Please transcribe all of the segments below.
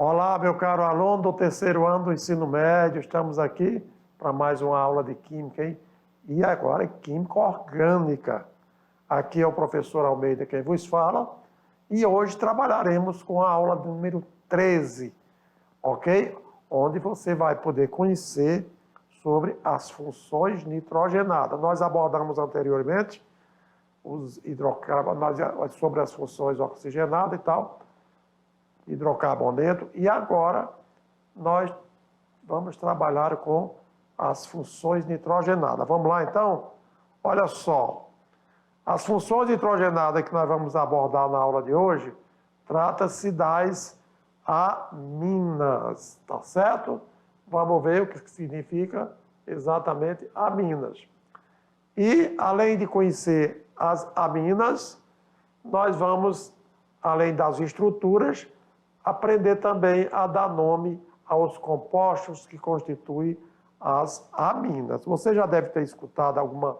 Olá, meu caro aluno do terceiro ano do ensino médio, estamos aqui para mais uma aula de Química, hein? E agora Química Orgânica. Aqui é o professor Almeida quem vos fala e hoje trabalharemos com a aula número 13, ok? Onde você vai poder conhecer sobre as funções nitrogenadas. Nós abordamos anteriormente os hidrocarbonetos, sobre as funções oxigenadas e tal, hidrocarboneto, e agora nós vamos trabalhar com as funções nitrogenadas. Vamos lá, então? Olha só, as funções nitrogenadas que nós vamos abordar na aula de hoje, trata-se das aminas, tá certo? Vamos ver o que significa exatamente aminas. E, além de conhecer as aminas, nós vamos, além das estruturas, aprender também a dar nome aos compostos que constituem as aminas. Você já deve ter escutado alguma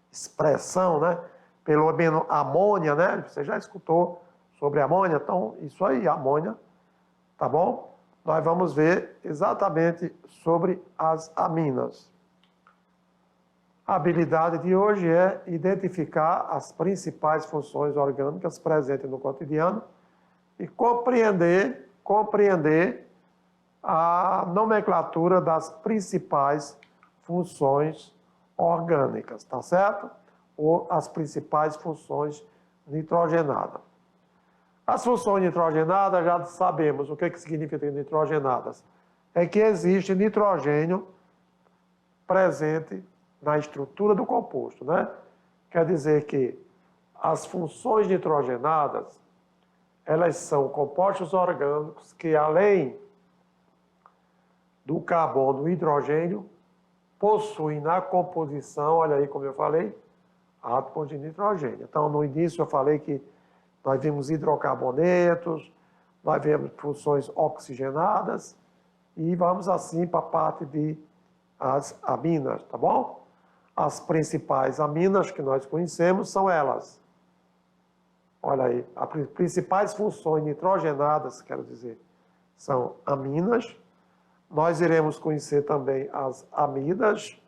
expressão, né? Pelo menos amônia, né? Você já escutou sobre amônia? Então, isso aí, amônia, tá bom? Nós vamos ver exatamente sobre as aminas. A habilidade de hoje é identificar as principais funções orgânicas presentes no cotidiano e compreender a nomenclatura das principais funções orgânicas, tá certo? Ou as principais funções nitrogenadas. As funções nitrogenadas, já sabemos o que significa nitrogenadas. É que existe nitrogênio presente na estrutura do composto, né? Quer dizer que as funções nitrogenadas, elas são compostos orgânicos que, além do carbono e hidrogênio, possuem na composição, olha aí como eu falei, átomos de nitrogênio. Então, no início eu falei que nós vimos hidrocarbonetos, nós vemos funções oxigenadas e vamos assim para a parte de as aminas, tá bom? As principais aminas que nós conhecemos são elas. Olha aí, as principais funções nitrogenadas, quero dizer, são aminas. Nós iremos conhecer também as amidas,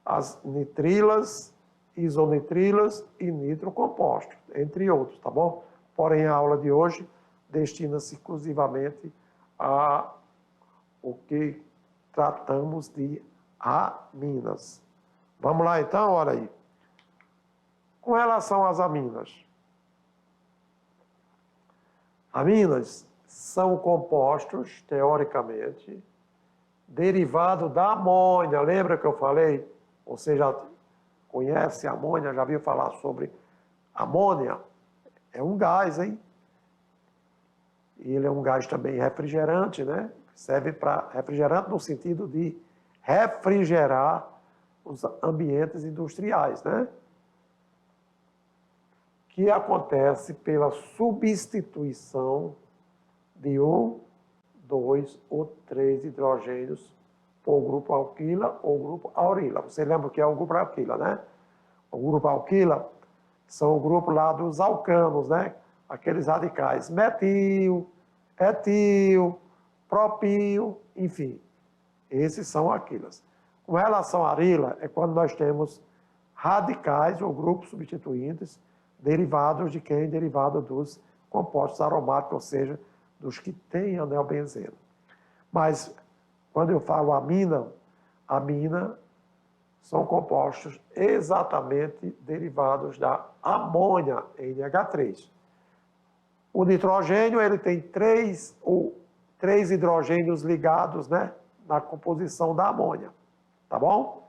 as nitrilas, isonitrilas e nitrocompostos, entre outros, tá bom? Porém, a aula de hoje destina-se exclusivamente a o que tratamos de aminas. Vamos lá, então, olha aí. Com relação às aminas, aminas são compostos, teoricamente, derivados da amônia. Lembra que eu falei? Você já conhece a amônia? Já viu falar sobre amônia? É um gás, hein? E ele é um gás também refrigerante, né? Serve para refrigerante no sentido de refrigerar os ambientes industriais, né? Que acontece pela substituição de um, dois ou três hidrogênios por grupo alquila ou grupo aurila. Você lembra o que é o grupo alquila, né? O grupo alquila são o grupo lá dos alcanos, né? Aqueles radicais metil, etil, propil, enfim. Esses são alquilas. Com relação à arila, é quando nós temos radicais ou grupos substituintes derivados de quem? Derivado dos compostos aromáticos, ou seja, dos que têm anel benzeno. Mas, quando eu falo amina são compostos exatamente derivados da amônia, NH3. O nitrogênio, ele tem três hidrogênios ligados, né, na composição da amônia, tá bom?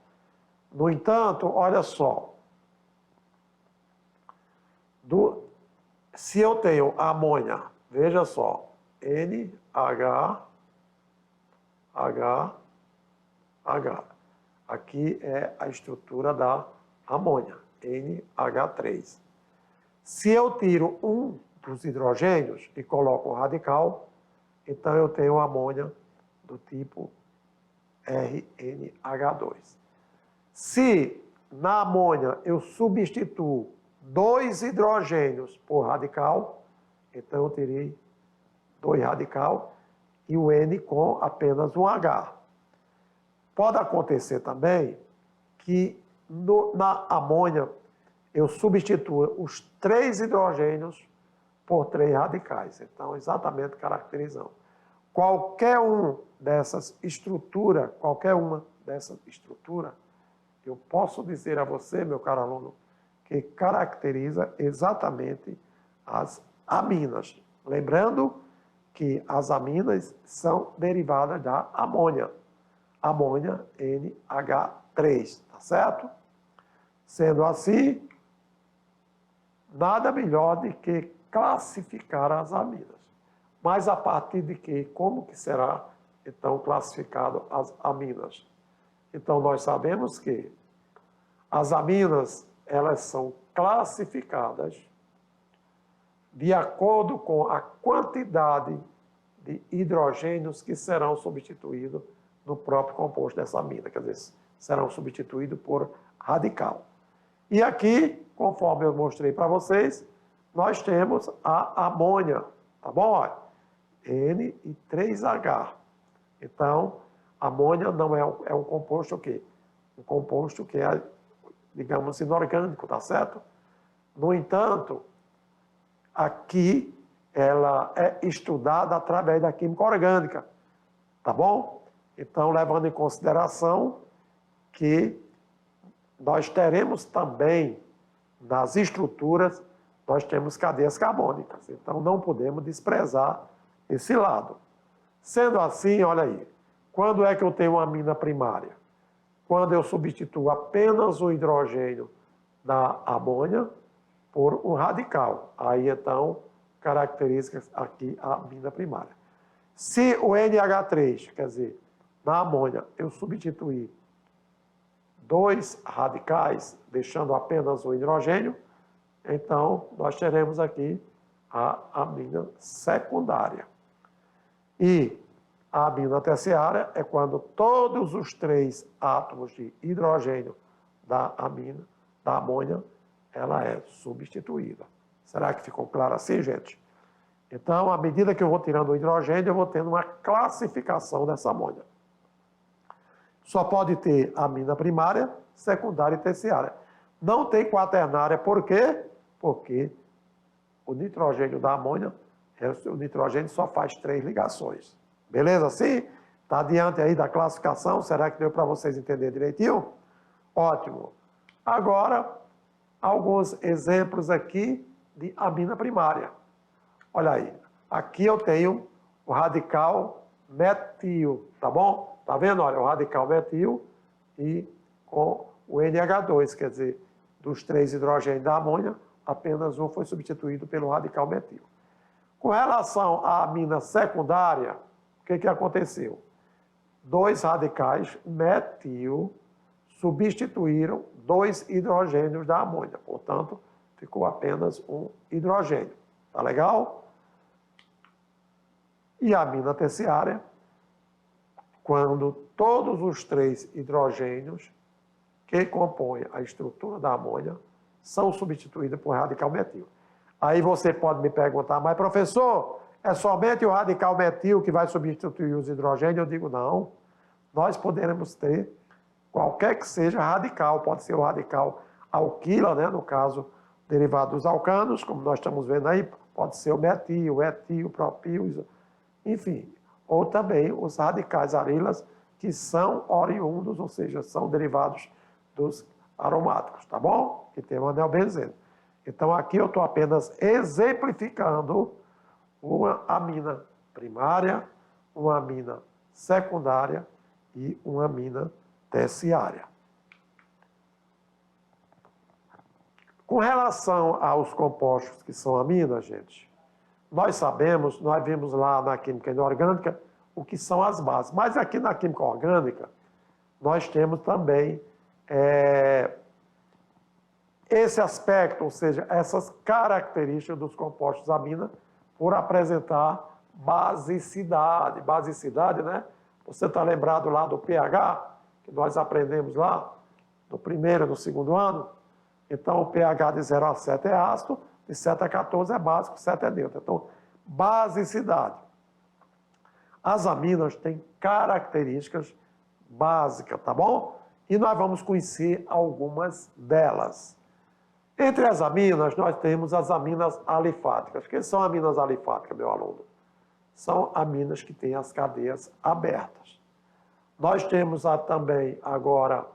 No entanto, olha só, se eu tenho amônia, veja só, NH. Aqui é a estrutura da amônia, NH3. Se eu tiro um dos hidrogênios e coloco um radical, então eu tenho amônia do tipo RNH2. Se na amônia eu substituo dois hidrogênios por radical, então eu terei 2 radical, e o N com apenas um H. Pode acontecer também que na amônia eu substitua os 3 hidrogênios por 3 radicais. Então, exatamente caracterizando. Qualquer uma dessas estruturas, eu posso dizer a você, meu caro aluno, que caracteriza exatamente as aminas. Lembrando que as aminas são derivadas da amônia. Amônia NH3, tá certo? Sendo assim, nada melhor do que classificar as aminas. Mas a partir de que? Como que será, então, classificado as aminas? Então, nós sabemos que as aminas, elas são classificadas de acordo com a quantidade de hidrogênios que serão substituídos no próprio composto dessa amina, quer dizer, serão substituídos por radical. E aqui, conforme eu mostrei para vocês, nós temos a amônia, tá bom? Olha, N e 3H. Então, amônia não é um composto o quê? Um composto que é, digamos, inorgânico, tá certo? No entanto, aqui ela é estudada através da química orgânica, tá bom? Então, levando em consideração que nós teremos também, nas estruturas, nós temos cadeias carbônicas. Então, não podemos desprezar esse lado. Sendo assim, olha aí, quando é que eu tenho uma amina primária? Quando eu substituo apenas o hidrogênio da amônia por um radical. Aí, então, características aqui a amina primária. Se o NH3, quer dizer, na amônia, eu substituir 2 radicais, deixando apenas o hidrogênio, então nós teremos aqui a amina secundária. E a amina terciária é quando todos os 3 átomos de hidrogênio da amônia, ela é substituída. Será que ficou claro assim, gente? Então, à medida que eu vou tirando o hidrogênio, eu vou tendo uma classificação dessa amônia. Só pode ter amina primária, secundária e terciária. Não tem quaternária, por quê? Porque o nitrogênio da amônia, o nitrogênio só faz 3 ligações. Beleza assim? Está diante aí da classificação? Será que deu para vocês entenderem direitinho? Ótimo. Agora, alguns exemplos aqui de amina primária. Olha aí, aqui eu tenho o radical metil, tá bom? Tá vendo? Olha, o radical metil e com o NH2, quer dizer, dos 3 hidrogênios da amônia, apenas um foi substituído pelo radical metil. Com relação à amina secundária, o que aconteceu? 2 radicais metil substituíram 2 hidrogênios da amônia, portanto, ficou apenas um hidrogênio. Tá legal? E a amina terciária, quando todos os 3 hidrogênios que compõem a estrutura da amônia são substituídos por radical metil. Aí você pode me perguntar, mas professor, é somente o radical metil que vai substituir os hidrogênios? Eu digo, não. Nós poderemos ter qualquer que seja radical, pode ser o radical alquila, né, no caso, derivado dos alcanos, como nós estamos vendo aí, pode ser o metil, o etil, o propil, enfim. Ou também os radicais arilas, que são oriundos, ou seja, são derivados dos aromáticos, tá bom? Que tem o anel benzeno. Então, aqui eu estou apenas exemplificando uma amina primária, uma amina secundária e uma amina terciária. Com relação aos compostos que são aminas, gente, nós sabemos, nós vimos lá na química inorgânica o que são as bases. Mas aqui na química orgânica, nós temos também esse aspecto, ou seja, essas características dos compostos amina por apresentar basicidade. Basicidade, né? Você está lembrado lá do pH, que nós aprendemos lá no primeiro e no segundo ano? Então, o pH de 0 a 7 é ácido, de 7 a 14 é básico, 7 é neutro. Então, basicidade. As aminas têm características básicas, tá bom? E nós vamos conhecer algumas delas. Entre as aminas, nós temos as aminas alifáticas. O que são aminas alifáticas, meu aluno? São aminas que têm as cadeias abertas. Nós temos também agora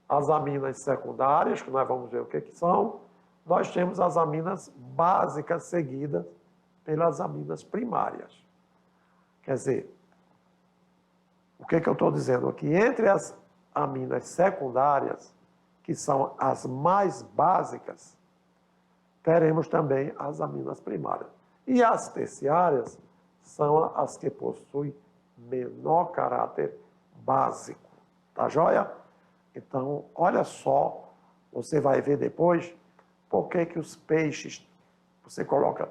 as aminas secundárias, que nós vamos ver o que são. Nós temos as aminas básicas seguidas pelas aminas primárias. Quer dizer, o que eu estou dizendo aqui? Entre as aminas secundárias, que são as mais básicas, teremos também as aminas primárias. E as terciárias são as que possuem menor caráter básico. Tá joia? Então, olha só, você vai ver depois por que os peixes, você coloca,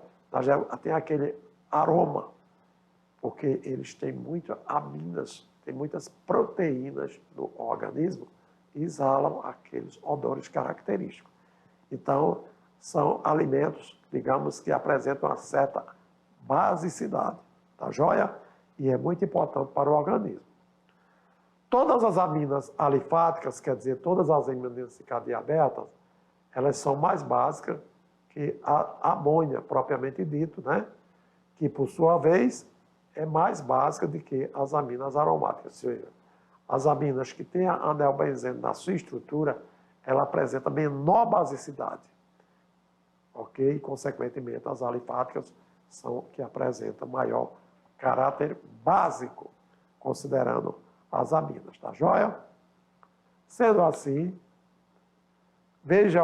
tem aquele aroma, porque eles têm muitas aminas, têm muitas proteínas no organismo e exalam aqueles odores característicos. Então, são alimentos, digamos, que apresentam uma certa basicidade, tá joia? E é muito importante para o organismo. Todas as aminas alifáticas, quer dizer, todas as aminas de cadeia aberta, elas são mais básicas que a amônia, propriamente dito, né? Que, por sua vez, é mais básica do que as aminas aromáticas. Ou seja, as aminas que têm a anelbenzeno na sua estrutura, ela apresenta menor basicidade. Ok? E, consequentemente, as alifáticas são que apresentam maior caráter básico, considerando as aminas, tá joia? Sendo assim, veja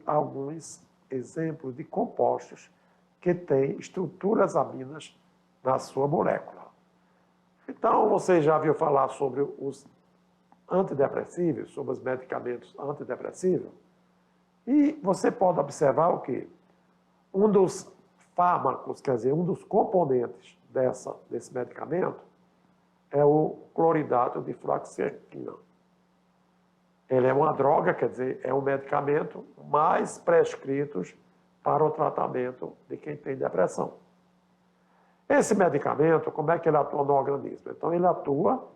alguns exemplos de compostos que têm estruturas aminas na sua molécula. Então, você já viu falar sobre os antidepressivos, sobre os medicamentos antidepressivos? E você pode observar o quê? Um dos fármacos, quer dizer, um dos componentes desse medicamento é o cloridato de fluoxetina. Ele é uma droga, quer dizer, é um medicamento mais prescrito para o tratamento de quem tem depressão. Esse medicamento, como é que ele atua no organismo? Então, ele atua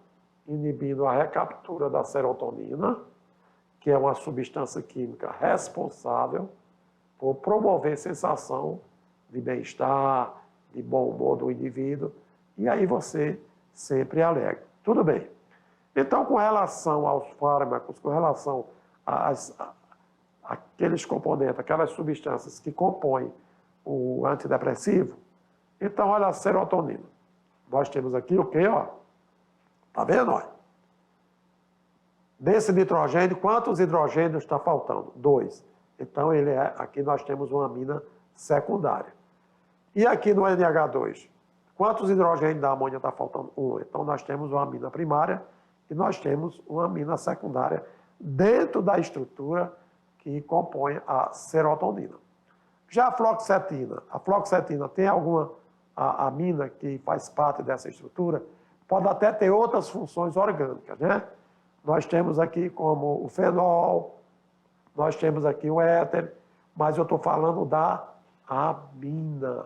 inibindo a recaptura da serotonina, que é uma substância química responsável por promover sensação de bem-estar, de bom humor do indivíduo, e aí você sempre alegre. Tudo bem. Então, com relação aos fármacos, com relação àqueles componentes, aquelas substâncias que compõem o antidepressivo, então, olha a serotonina. Nós temos aqui o quê? Ó? Tá vendo? Ó? Desse nitrogênio, quantos hidrogênios está faltando? 2. Então, aqui nós temos uma amina secundária. E aqui no NH2, quantos hidrogênios da amônia está faltando? 1. Então, nós temos uma amina primária e nós temos uma amina secundária dentro da estrutura que compõe a serotonina. Já a fluoxetina tem alguma amina que faz parte dessa estrutura? Pode até ter outras funções orgânicas, né? Nós temos aqui como o fenol, nós temos aqui o éter, mas eu estou falando da amina.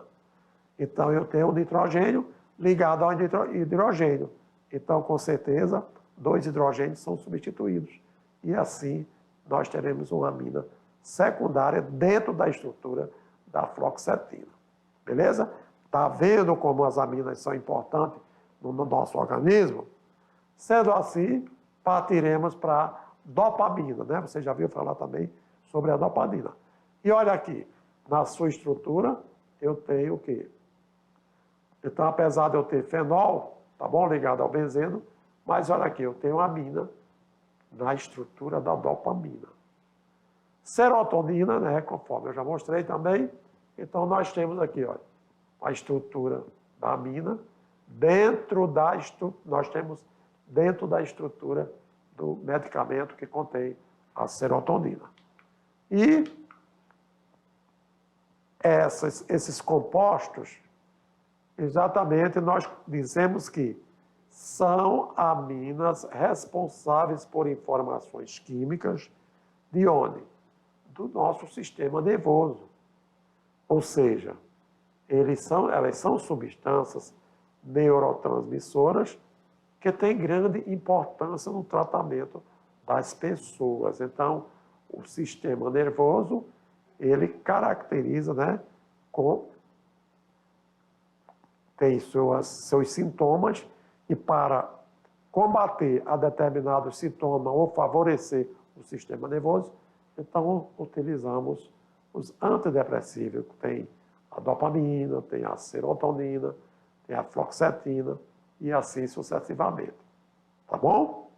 Então, eu tenho o nitrogênio ligado ao hidrogênio. Então, com certeza, 2 hidrogênios são substituídos. E assim, nós teremos uma amina secundária dentro da estrutura da fluoxetina. Beleza? Está vendo como as aminas são importantes no nosso organismo? Sendo assim, partiremos para a dopamina, né? Você já viu falar também sobre a dopamina. E olha aqui, na sua estrutura, eu tenho o quê? Então, apesar de eu ter fenol, tá bom, ligado ao benzeno, mas olha aqui, eu tenho amina na estrutura da dopamina. Serotonina, né, conforme eu já mostrei também, então nós temos aqui, olha, a estrutura da amina, nós temos dentro da estrutura do medicamento que contém a serotonina. E esses compostos, exatamente, nós dizemos que são aminas responsáveis por informações químicas de onde? Do nosso sistema nervoso. Ou seja, elas são substâncias neurotransmissoras que têm grande importância no tratamento das pessoas. Então, o sistema nervoso, ele caracteriza, né, tem seus sintomas, e para combater a determinado sintoma ou favorecer o sistema nervoso, então utilizamos os antidepressivos, que tem a dopamina, tem a serotonina, tem a fluoxetina e assim sucessivamente. Tá bom?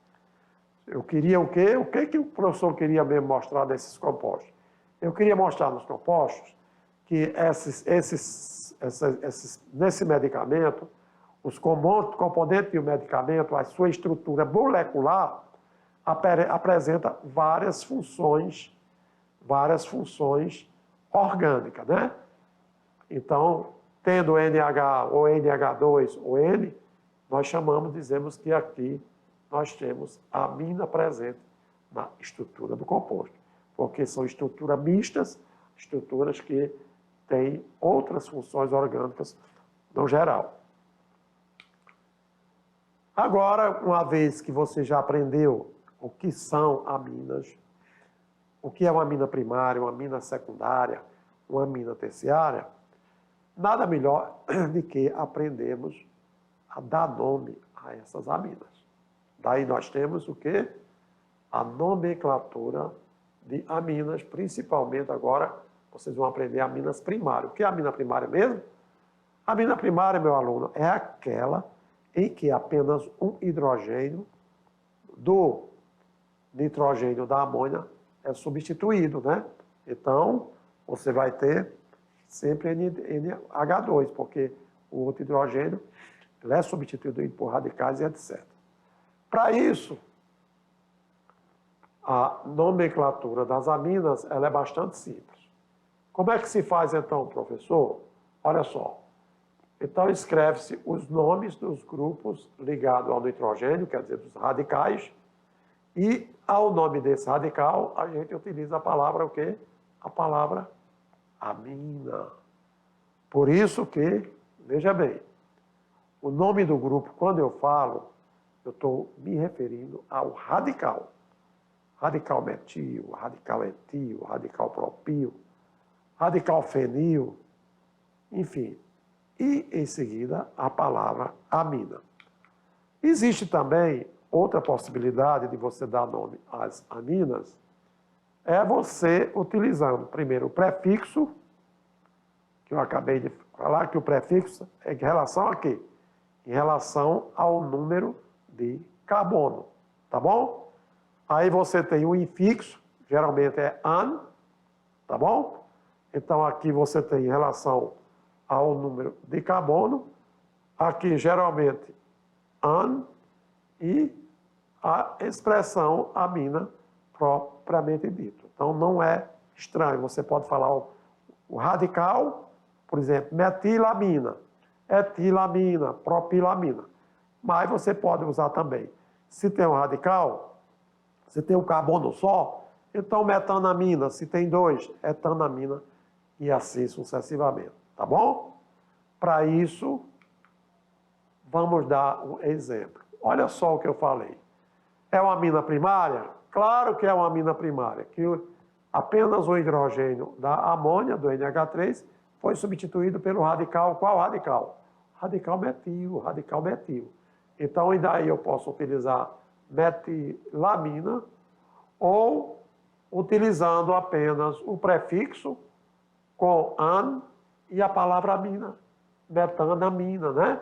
Eu queria o quê? O que o professor queria mesmo mostrar desses compostos? Eu queria mostrar nos compostos que nesse medicamento, os componentes do medicamento, a sua estrutura molecular, apresenta várias funções orgânicas, né? Então, tendo NH ou NH2 ou N, nós dizemos que aqui nós temos a amina presente na estrutura do composto, porque são estruturas mistas, estruturas que têm outras funções orgânicas no geral. Agora, uma vez que você já aprendeu o que são aminas, o que é uma amina primária, uma amina secundária, uma amina terciária, nada melhor do que aprendermos a dar nome a essas aminas. Daí nós temos o quê? A nomenclatura de aminas, principalmente agora, vocês vão aprender aminas primárias. O que é amina primária mesmo? A amina primária, meu aluno, é aquela em que apenas um hidrogênio do nitrogênio da amônia é substituído, né? Então, você vai ter sempre NH2, porque o outro hidrogênio ele é substituído por radicais e etc. Para isso, a nomenclatura das aminas ela é bastante simples. Como é que se faz então, professor? Olha só. Então, escreve-se os nomes dos grupos ligados ao nitrogênio, quer dizer, dos radicais, e ao nome desse radical, a gente utiliza a palavra o quê? A palavra amina. Por isso que, veja bem, o nome do grupo, quando eu falo, eu estou me referindo ao radical. Radical metil, radical etil, radical propil, radical fenil, enfim. E, em seguida, a palavra amina. Existe também outra possibilidade de você dar nome às aminas, é você utilizando primeiro o prefixo, que eu acabei de falar, que o prefixo é em relação a quê? Em relação ao número de carbono, tá bom? Aí você tem o infixo, geralmente é an, tá bom? Então aqui você tem em relação ao número de carbono, aqui geralmente an e a expressão amina propriamente dito. Então não é estranho, você pode falar o radical, por exemplo, metilamina, etilamina, propilamina. Mas você pode usar também, se tem um radical, se tem um carbono só, então metanamina, se tem dois, etanamina e assim sucessivamente. Tá bom? Para isso, vamos dar um exemplo. Olha só o que eu falei. É uma amina primária? Claro que é uma amina primária, que apenas o hidrogênio da amônia, do NH3, foi substituído pelo radical. Qual radical? Radical metil, radical metil. Então, e daí eu posso utilizar metilamina ou utilizando apenas o prefixo com an e a palavra amina, metanamina, né?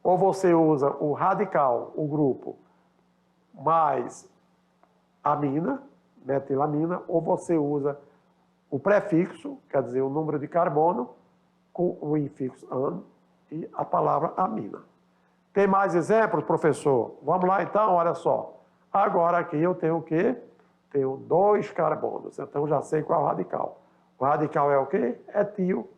Ou você usa o radical, o grupo, mais amina, metilamina, ou você usa o prefixo, quer dizer, o número de carbono, com o infixo an e a palavra amina. Tem mais exemplos, professor? Vamos lá então, olha só. Agora aqui eu tenho o quê? Tenho 2 carbonos, então já sei qual é o radical. O radical é o quê? Etil.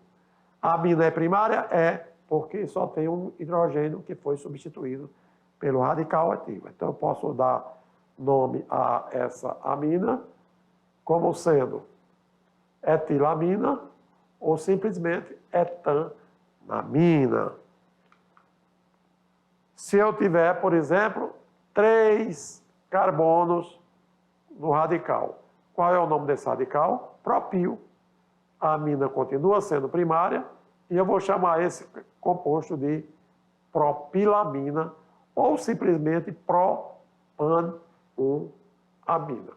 A amina é primária? É, porque só tem um hidrogênio que foi substituído pelo radical etil. Então eu posso dar nome a essa amina como sendo etilamina ou simplesmente etanamina. Se eu tiver, por exemplo, 3 carbonos no radical. Qual é o nome desse radical? Propil. A amina continua sendo primária e eu vou chamar esse composto de propilamina ou simplesmente propan-1-amina.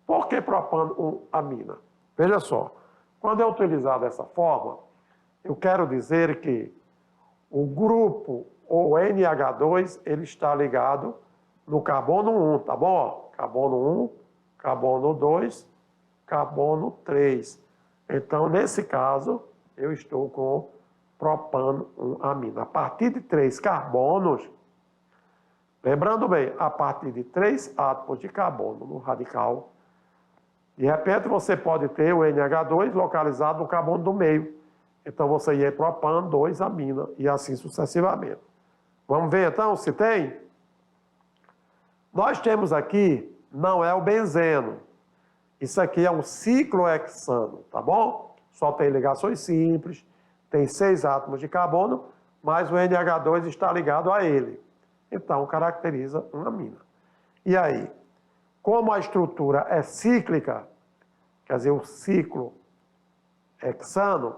Por que propan-1-amina? Veja só, quando é utilizado dessa forma, eu quero dizer que o grupo, ou NH2, ele está ligado no carbono 1, tá bom? Carbono 1, carbono 2, carbono 3. Então, nesse caso, eu estou com propano-1-amina. A partir de 3 carbonos, lembrando bem, a partir de 3 átomos de carbono no radical, de repente você pode ter o NH2 localizado no carbono do meio. Então, você ia propano, 2-amina, e assim sucessivamente. Vamos ver, então, se tem? Nós temos aqui, não é o benzeno. Isso aqui é um ciclohexano, tá bom? Só tem ligações simples, tem 6 átomos de carbono, mas o NH2 está ligado a ele. Então, caracteriza uma amina. E aí, como a estrutura é cíclica, quer dizer, o ciclo hexano,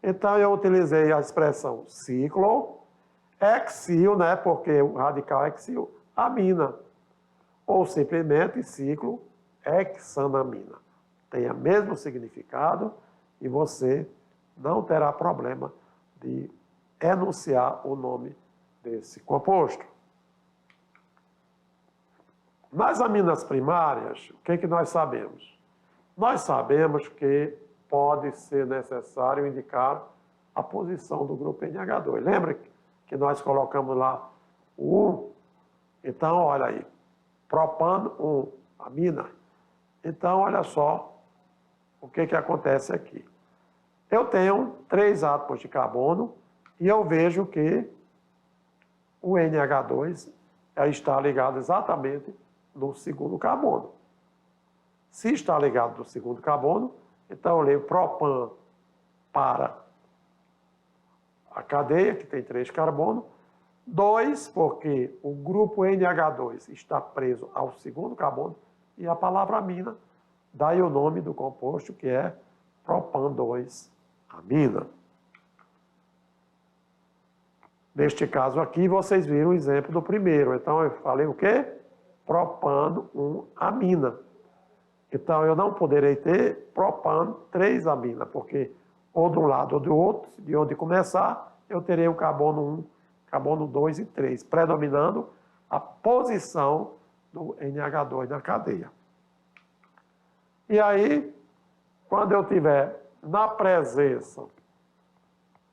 então eu utilizei a expressão ciclo, hexil, né, porque o radical hexil, amina, ou simplesmente ciclo hexanamina. Tem o mesmo significado e você não terá problema de enunciar o nome desse composto. Nas aminas primárias, o que nós sabemos? Nós sabemos que pode ser necessário indicar a posição do grupo NH2. Lembra que nós colocamos lá o 1? Então, olha aí, propano 1-amina. Então, olha só o que acontece aqui. Eu tenho 3 átomos de carbono e eu vejo que o NH2 está ligado exatamente no segundo carbono. Se está ligado no segundo carbono, então eu leio propan para a cadeia, que tem 3 carbonos, 2, porque o grupo NH2 está preso ao segundo carbono, e a palavra amina, daí o nome do composto, que é propan-2-amina. Neste caso aqui, vocês viram o exemplo do primeiro. Então, eu falei o quê? Propano-1-amina. Então, eu não poderei ter propano-3-amina, porque ou de um lado ou do outro, de onde começar, eu terei o carbono 1, carbono 2 e 3, predominando a posição do NH2 na cadeia. E aí, quando eu tiver na presença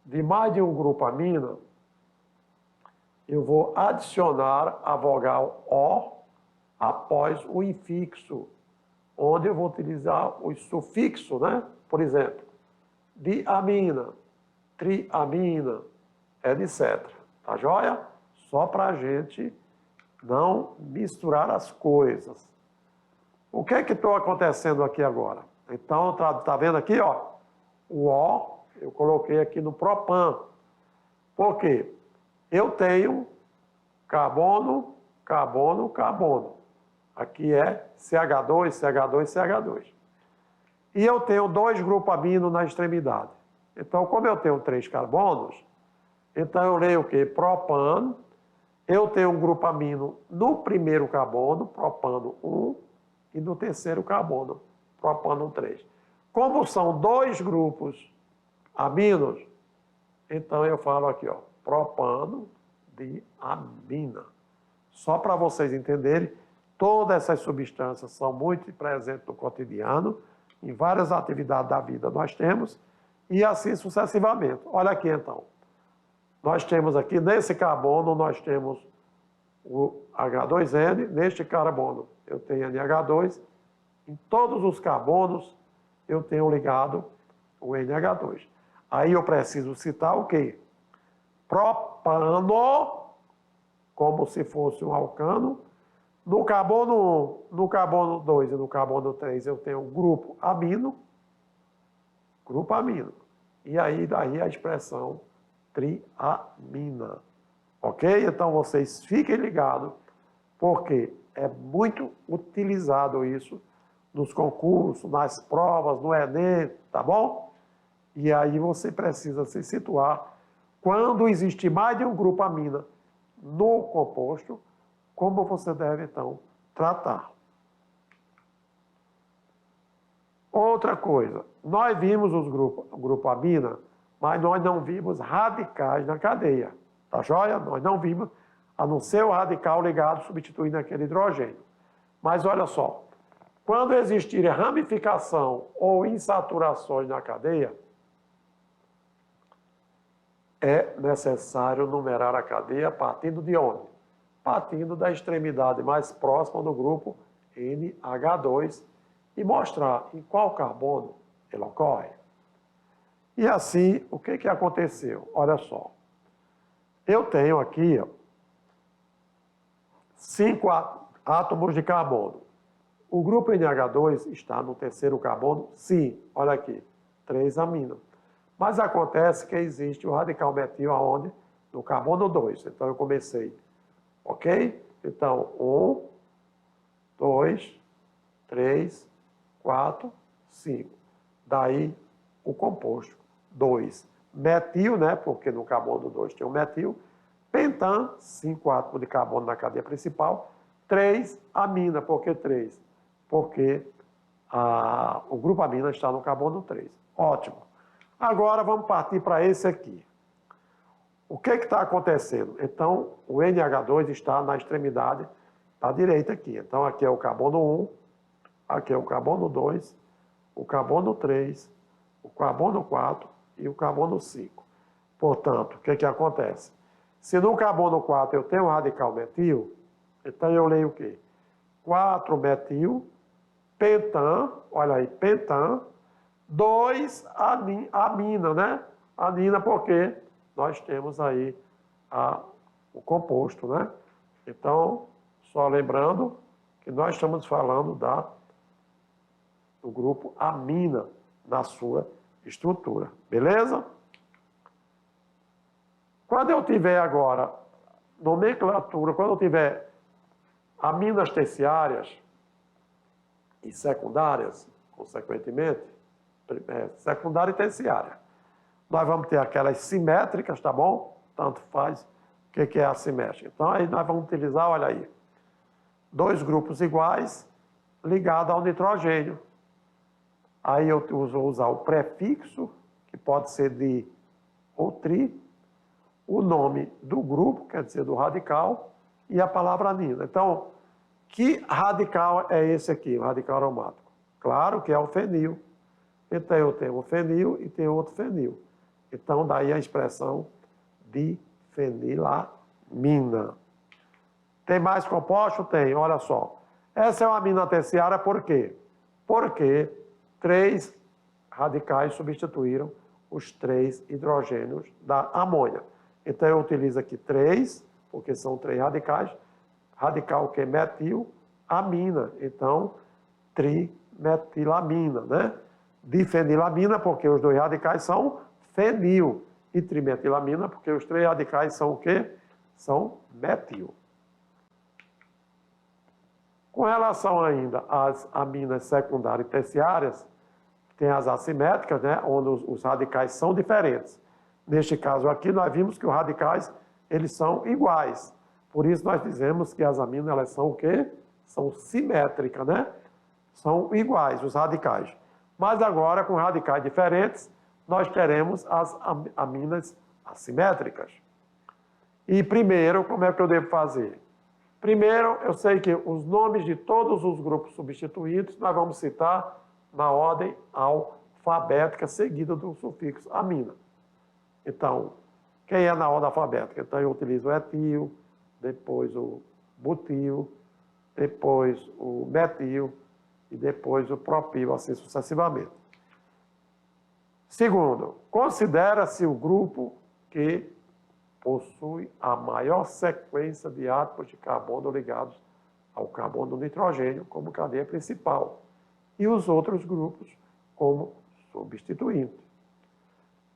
de mais de um grupo amina, eu vou adicionar a vogal O após o infixo, onde eu vou utilizar o sufixo, né? Por exemplo, diamina, triamina, etc. Tá joia? Só para a gente não misturar as coisas. O que está acontecendo aqui agora? Então, tá vendo aqui, ó? O O, eu coloquei aqui no propan. Por quê? Eu tenho carbono, carbono, carbono. Aqui é CH2, CH2, CH2. E eu tenho 2 grupos amino na extremidade. Então, como eu tenho 3 carbonos, então eu leio o quê? Propano. Eu tenho um grupo amino no primeiro carbono, propano 1, e no terceiro carbono, propano 3. Como são 2 grupos aminos, então eu falo aqui, ó, propano de amina. Só para vocês entenderem, todas essas substâncias são muito presentes no cotidiano, em várias atividades da vida nós temos, e assim sucessivamente. Olha aqui então. Nós temos aqui, nesse carbono, nós temos o H2N, neste carbono eu tenho NH2, em todos os carbonos eu tenho ligado o NH2. Aí eu preciso citar o quê? Propano, como se fosse um alcano. No carbono 1, no carbono 2 e no carbono 3 eu tenho o grupo amino. E aí daí a expressão triamina. Ok? Então, vocês fiquem ligados, porque é muito utilizado isso nos concursos, nas provas, no Enem, tá bom? E aí você precisa se situar quando existe mais de um grupo amina no composto, como você deve, então, tratar. Outra coisa, nós vimos o grupo amina, mas nós não vimos radicais na cadeia, tá joia? Nós não vimos, a não ser o radical ligado substituindo aquele hidrogênio. Mas olha só, quando existir ramificação ou insaturações na cadeia, é necessário numerar a cadeia partindo de onde? Partindo da extremidade mais próxima do grupo NH2 e mostrar em qual carbono ele ocorre. E assim, o que aconteceu? Olha só, eu tenho aqui 5 átomos de carbono. O grupo NH2 está no terceiro carbono? Sim, olha aqui, 3 aminas. Mas acontece que existe o radical metil aonde? No carbono 2. Então eu comecei, ok? Então, 1, 2, 3, 4, 5. Daí o composto 2. Metil, né? Porque no carbono 2 tem o metil. Pentan, 5 átomos de carbono na cadeia principal. 3 amina. Por que 3? Porque o grupo amina está no carbono 3. Ótimo. Agora vamos partir para esse aqui. O que está acontecendo? Então, o NH2 está na extremidade da direita aqui. Então, aqui é o carbono 1, aqui é o carbono 2, o carbono 3, o carbono 4 e o carbono 5. Portanto, o que acontece? Se no carbono 4 eu tenho um radical metil, então eu leio o quê? 4-metil, pentan, olha aí, pentan, 2 amina, né? Amina porque nós temos aí o composto, né? Então, só lembrando que nós estamos falando do grupo amina na sua estrutura, beleza? Quando eu tiver agora nomenclatura, quando eu tiver aminas terciárias e secundárias, consequentemente, secundária e terciária. Nós vamos ter aquelas simétricas, tá bom? Tanto faz o que é assimétrica. Então, aí nós vamos utilizar, olha aí, 2 grupos iguais ligados ao nitrogênio. Aí eu vou usar o prefixo, que pode ser di ou tri, o nome do grupo, quer dizer, do radical, e a palavra amina. Então, que radical é esse aqui, o radical aromático? Claro que é o fenil. Então, eu tenho um fenil e tenho outro fenil. Então, daí a expressão difenilamina. Tem mais composto? Tem, olha só. Essa é uma amina terciária por quê? Porque 3 radicais substituíram os 3 hidrogênios da amônia. Então, eu utilizo aqui 3, porque são 3 radicais. Radical que é metil, amina. Então, trimetilamina, né? Difenilamina, porque os 2 radicais são fenil. E trimetilamina, porque os 3 radicais são o quê? São metil. Com relação ainda às aminas secundárias e terciárias, tem as assimétricas, né? Onde os radicais são diferentes. Neste caso aqui, nós vimos que os radicais, eles são iguais. Por isso, nós dizemos que as aminas, elas são o quê? São simétricas, né? São iguais, os radicais. Mas agora, com radicais diferentes, nós teremos as aminas assimétricas. E primeiro, como é que eu devo fazer? Primeiro, eu sei que os nomes de todos os grupos substituídos, nós vamos citar na ordem alfabética seguida do sufixo amina. Então, quem é na ordem alfabética? Então, eu utilizo o etil, depois o butil, depois o metil e depois o propil, assim sucessivamente. Segundo, considera-se o grupo que possui a maior sequência de átomos de carbono ligados ao carbono do nitrogênio como cadeia principal e os outros grupos como substituinte.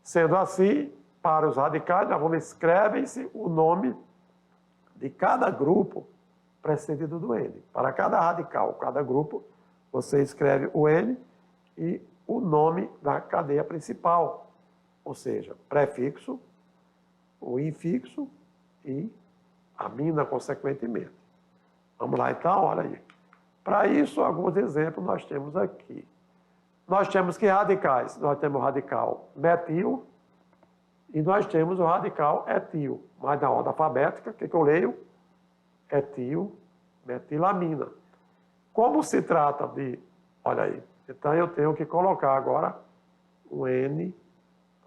Sendo assim, para os radicais, nós vamos escrever-se o nome de cada grupo precedido do N. Para cada radical, cada grupo, você escreve o N e o nome da cadeia principal, ou seja, prefixo, o infixo e amina, consequentemente. Vamos lá, então, olha aí. Para isso, alguns exemplos nós temos aqui. Nós temos que radicais? Nós temos o radical metil e nós temos o radical etil. Mas na ordem alfabética, o que eu leio? Etil, metilamina. Como se trata de... Olha aí. Então, eu tenho que colocar agora o N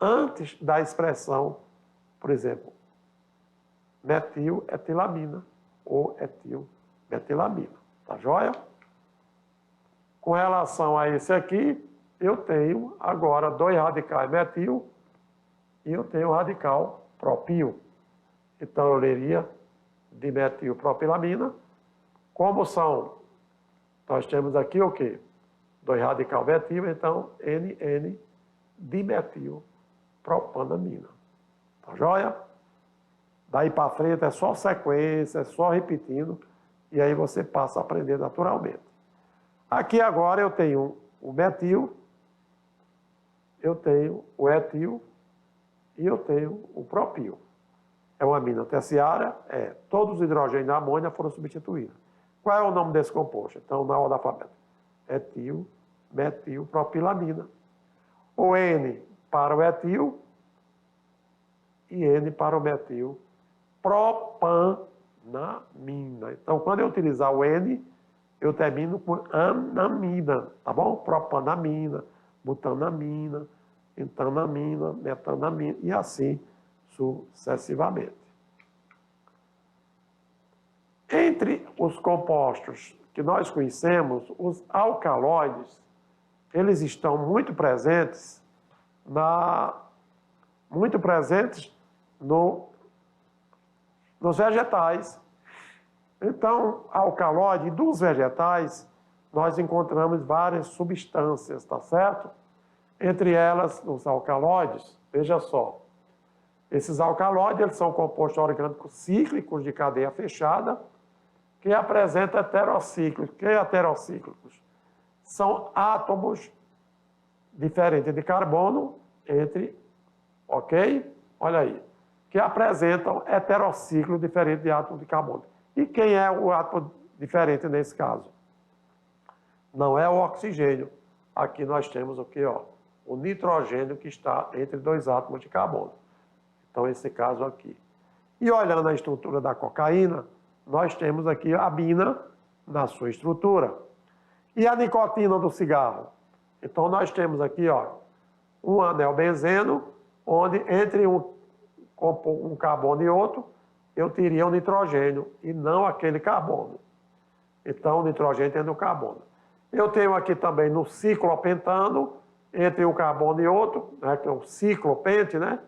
antes da expressão, por exemplo, metiletilamina ou etilmetilamina. Tá joia? Com relação a esse aqui, eu tenho agora 2 radicais metil e eu tenho o radical propil. Então, eu leria dimetilpropilamina. Como são? Nós temos aqui o quê? 2 radical metil, então, NN dimetilpropanamina. Tá joia? Daí para frente é só sequência, é só repetindo, e aí você passa a aprender naturalmente. Aqui agora eu tenho o metil, eu tenho o etil e eu tenho o propil. É uma amina terciária, todos os hidrogênios da amônia foram substituídos. Qual é o nome desse composto? Então, na ordem alfabética, etil, metil, propilamina. O N para o etil e N para o metil, propanamina. Então, quando eu utilizar o N, eu termino com anamina, tá bom? Propanamina, butanamina, entanamina, metanamina e assim sucessivamente. Entre os compostos que nós conhecemos, os alcaloides, eles estão muito presentes nos vegetais. Então, alcaloide dos vegetais, nós encontramos várias substâncias, tá certo? Entre elas, os alcaloides, veja só, esses alcaloides, eles são compostos orgânicos cíclicos de cadeia fechada, que apresentam heterocíclicos. O que é heterocíclicos? São átomos diferentes de carbono ok? Olha aí. Que apresentam heterociclo diferente de átomos de carbono. E quem é o átomo diferente nesse caso? Não é o oxigênio. Aqui nós temos o quê? O nitrogênio que está entre 2 átomos de carbono. Então, esse caso aqui. E olhando a estrutura da cocaína, nós temos aqui a amina na sua estrutura. E a nicotina do cigarro? Então, nós temos aqui, um anel benzeno, onde entre um carbono e outro, eu teria o nitrogênio e não aquele carbono. Então, o nitrogênio tem no carbono. Eu tenho aqui também no ciclopentano, entre um carbono e outro, né, que é o ciclopente, né?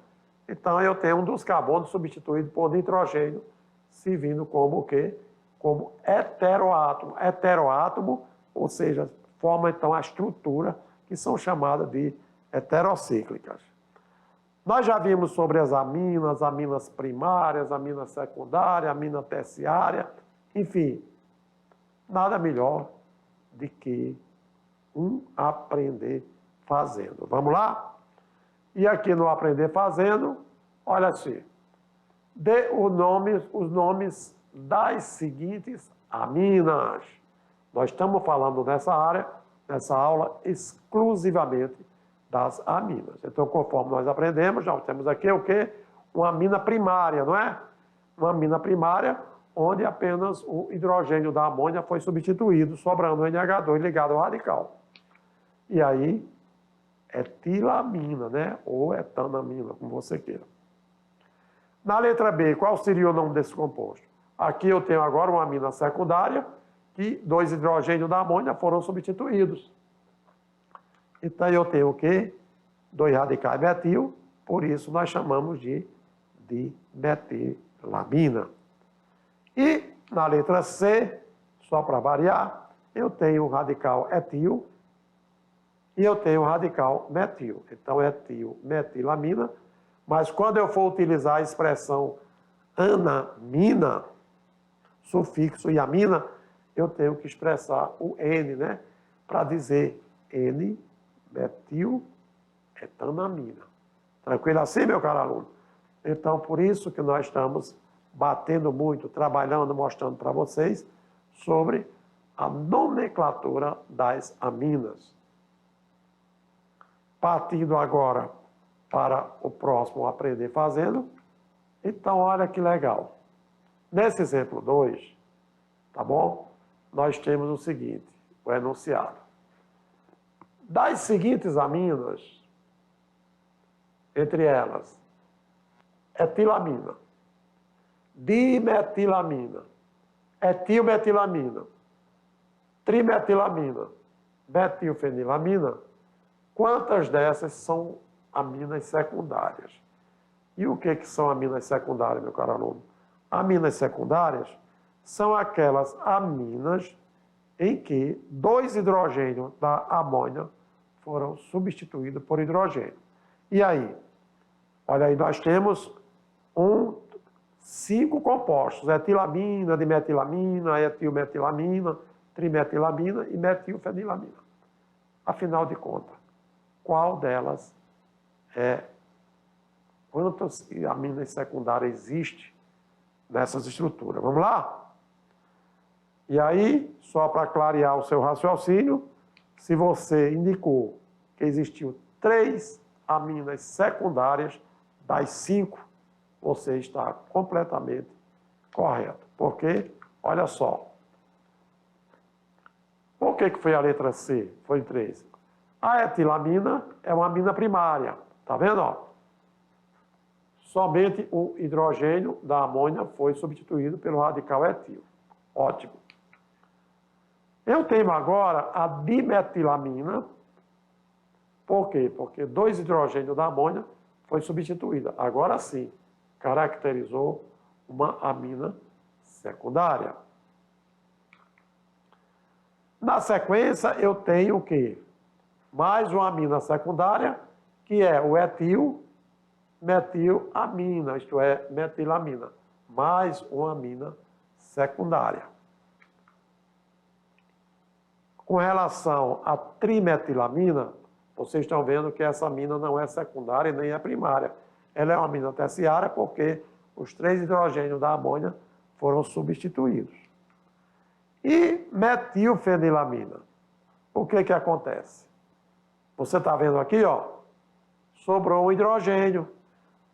Então, eu tenho um dos carbonos substituído por nitrogênio, servindo como o quê? Como heteroátomo. Heteroátomo, ou seja, forma então a estrutura que são chamadas de heterocíclicas. Nós já vimos sobre as aminas primárias, aminas secundárias, amina terciária, enfim, nada melhor do que aprender fazendo. Vamos lá? E aqui no aprender fazendo, olha assim, dê os nomes das seguintes aminas. Nós estamos falando nessa aula, exclusivamente das aminas. Então, conforme nós aprendemos, já temos aqui o quê? Uma amina primária, não é? Uma amina primária, onde apenas o hidrogênio da amônia foi substituído, sobrando o NH2 ligado ao radical. E aí, etilamina, né? Ou etanamina, como você queira. Na letra B, qual seria o nome desse composto? Aqui eu tenho agora uma amina secundária, que 2 hidrogênios da amônia foram substituídos. Então, eu tenho o quê? 2 radicais metil, por isso nós chamamos de dimetilamina. E na letra C, só para variar, eu tenho o radical etil e eu tenho o radical metil. Então, etilmetilamina. Mas quando eu for utilizar a expressão anamina, sufixo iamina, eu tenho que expressar o N, né? Para dizer N-metil-etanamina. Tranquilo assim, meu caro aluno? Então, por isso que nós estamos batendo muito, trabalhando, mostrando para vocês sobre a nomenclatura das aminas. Partindo agora para o próximo aprender fazendo. Então, olha que legal. Nesse exemplo 2, tá bom? Nós temos o seguinte, o enunciado. Das seguintes aminas, entre elas, etilamina, dimetilamina, etilmetilamina, trimetilamina, metilfenilamina, quantas dessas são aminas secundárias? E o que são aminas secundárias, meu caro aluno? Aminas secundárias são aquelas aminas em que 2 hidrogênios da amônia foram substituídos por hidrogênio. E aí? Olha aí, nós temos 5 compostos, etilamina, dimetilamina, etilmetilamina, trimetilamina e metilfenilamina. Afinal de contas, qual delas quantas aminas secundárias existem nessas estruturas? Vamos lá? E aí, só para clarear o seu raciocínio, se você indicou que existiu 3 aminas secundárias das 5, você está completamente correto. Porque, olha só, por que foi a letra C? Foi 3. A etilamina é uma amina primária, tá vendo? Ó? Somente o hidrogênio da amônia foi substituído pelo radical etil. Ótimo. Eu tenho agora a dimetilamina. Por quê? Porque 2 hidrogênios da amônia foi substituída. Agora sim, caracterizou uma amina secundária. Na sequência, eu tenho o quê? Mais uma amina secundária, que é o etil-metilamina, isto é, metilamina. Mais uma amina secundária. Com relação à trimetilamina, vocês estão vendo que essa amina não é secundária e nem é primária. Ela é uma amina terciária porque os 3 hidrogênios da amônia foram substituídos. E metilfenilamina. O que acontece? Você está vendo aqui, ó, sobrou um hidrogênio.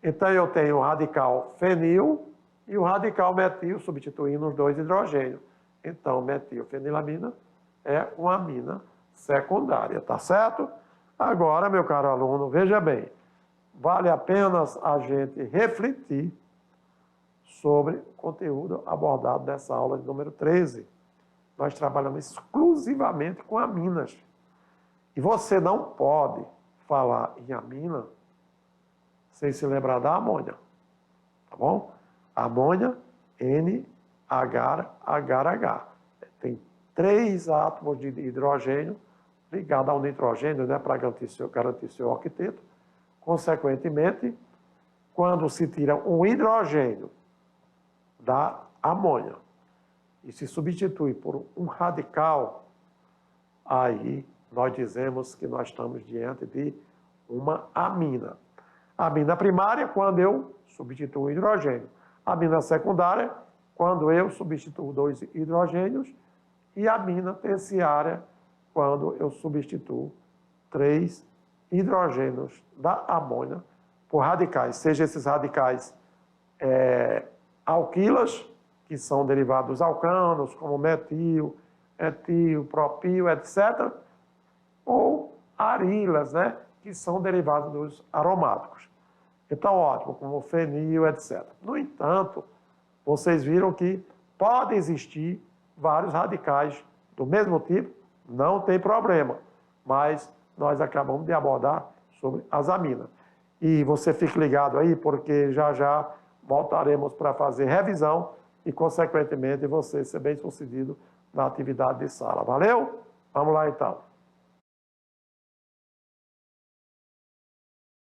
Então, eu tenho o radical fenil e o radical metil substituindo os 2 hidrogênios. Então, metilfenilamina é uma amina secundária, tá certo? Agora, meu caro aluno, veja bem, vale apenas a gente refletir sobre o conteúdo abordado nessa aula de número 13. Nós trabalhamos exclusivamente com aminas. E você não pode falar em amina sem se lembrar da amônia. Tá bom? Amônia, NH. Tem 3 átomos de hidrogênio ligados ao nitrogênio, né, para garantir seu octeto. Consequentemente, quando se tira um hidrogênio da amônia e se substitui por um radical, aí nós dizemos que nós estamos diante de uma amina. Amina primária, quando eu substituo o hidrogênio. Amina secundária, quando eu substituo 2 hidrogênios. E amina terciária, quando eu substituo 3 hidrogênios da amônia por radicais. Seja esses radicais alquilas, que são derivados dos alcanos, como metil, etil, propil, etc., ou arilas, né, que são derivados dos aromáticos. Então, ótimo, como fenil, etc. No entanto, vocês viram que podem existir vários radicais do mesmo tipo, não tem problema, mas nós acabamos de abordar sobre as aminas. E você fique ligado aí, porque já voltaremos para fazer revisão e, consequentemente, você ser bem-sucedido na atividade de sala. Valeu? Vamos lá, então.